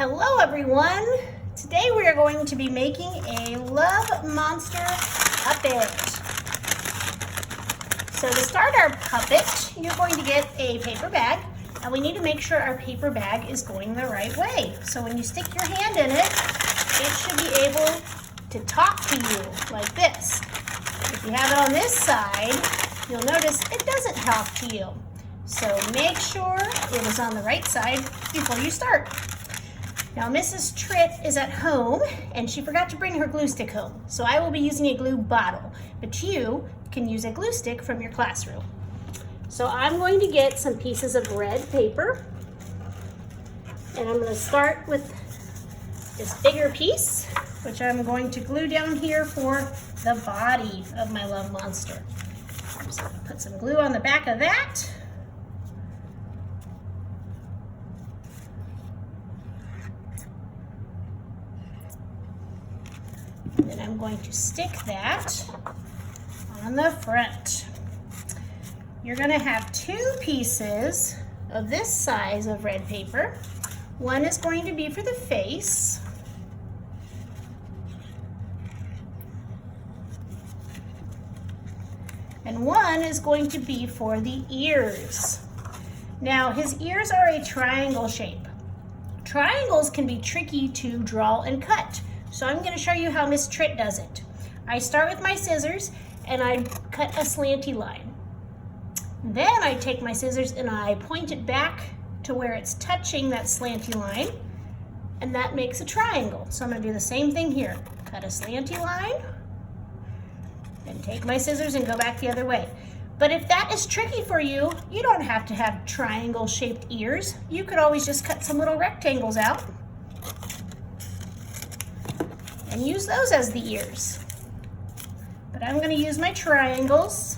Hello everyone! Today we are going to be making a Love Monster puppet. So to start our puppet, you're going to get a paper bag, and we need to make sure our paper bag is going the right way. So when you stick your hand in it, it should be able to talk to you like this. If you have it on this side, you'll notice it doesn't talk to you. So make sure it is on the right side before you start. Now Mrs. Tritt is at home and she forgot to bring her glue stick home. So I will be using a glue bottle, but you can use a glue stick from your classroom. So I'm going to get some pieces of red paper, and I'm going to start with this bigger piece, which I'm going to glue down here for the body of my Love Monster. I'm just going to put some glue on the back of that. And then I'm going to stick that on the front. You're going to have two pieces of this size of red paper. One is going to be for the face. And one is going to be for the ears. Now his ears are a triangle shape. Triangles can be tricky to draw and cut. So I'm going to show you how Miss Tritt does it. I start with my scissors and I cut a slanty line. Then I take my scissors and I point it back to where it's touching that slanty line, and that makes a triangle. So I'm going to do the same thing here. Cut a slanty line and take my scissors and go back the other way. But if that is tricky for you, you don't have to have triangle shaped ears. You could always just cut some little rectangles out and use those as the ears. But I'm going to use my triangles.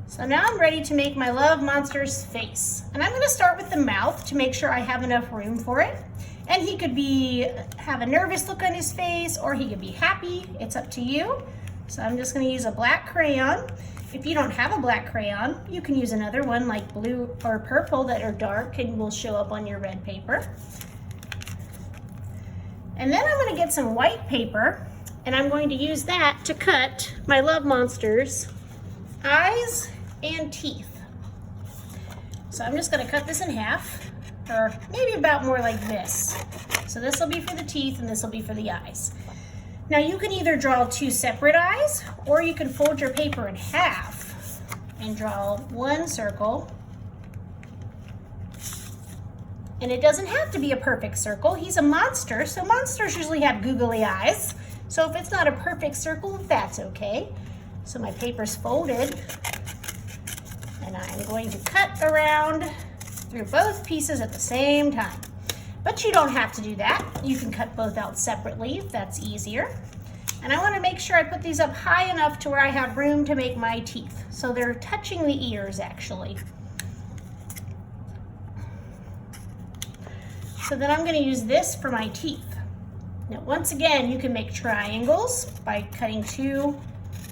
So now I'm ready to make my Love Monster's face. And I'm going to start with the mouth to make sure I have enough room for it. And he could have a nervous look on his face, or he could be happy. It's up to you. So I'm just going to use a black crayon. If you don't have a black crayon, you can use another one like blue or purple that are dark and will show up on your red paper. And then I'm going to get some white paper, and I'm going to use that to cut my Love Monster's eyes and teeth. So I'm just going to cut this in half, or maybe about more like this. So this will be for the teeth and this will be for the eyes. Now you can either draw two separate eyes, or you can fold your paper in half and draw one circle. And it doesn't have to be a perfect circle. He's a monster, so monsters usually have googly eyes. So if it's not a perfect circle, that's okay. So my paper's folded, and I'm going to cut around through both pieces at the same time. But you don't have to do that. You can cut both out separately if that's easier. And I want to make sure I put these up high enough to where I have room to make my teeth. So they're touching the ears actually. So then I'm going to use this for my teeth. Now once again, you can make triangles by cutting two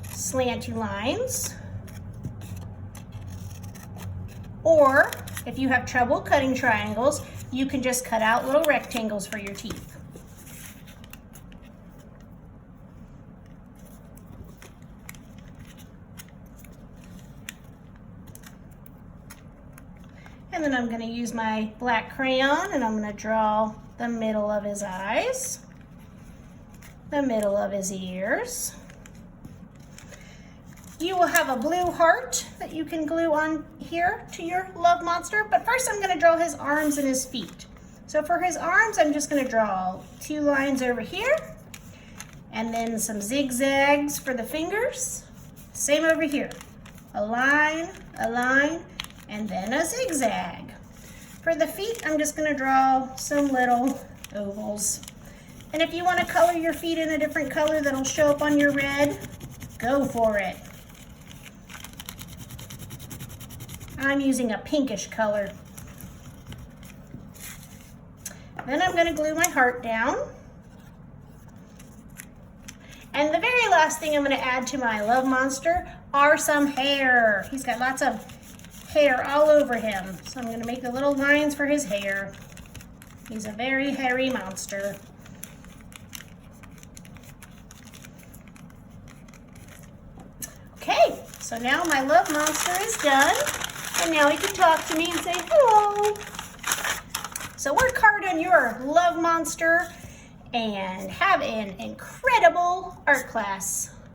slanty lines. Or if you have trouble cutting triangles, you can just cut out little rectangles for your teeth. And then I'm going to use my black crayon, and I'm going to draw the middle of his eyes, the middle of his ears. You will have a blue heart that you can glue on here to your Love Monster, but first I'm going to draw his arms and his feet. So for his arms, I'm just going to draw two lines over here, and then some zigzags for the fingers. Same over here. A line, and then a zigzag. For the feet, I'm just going to draw some little ovals. And if you want to color your feet in a different color that'll show up on your red, go for it. I'm using a pinkish color. Then I'm going to glue my heart down. And the very last thing I'm going to add to my Love Monster are some hair. He's got lots of hair all over him. So I'm going to make the little lines for his hair. He's a very hairy monster. Okay, so now my love monster is done. And now he can talk to me and say hello. So work hard on your love monster and have an incredible art class.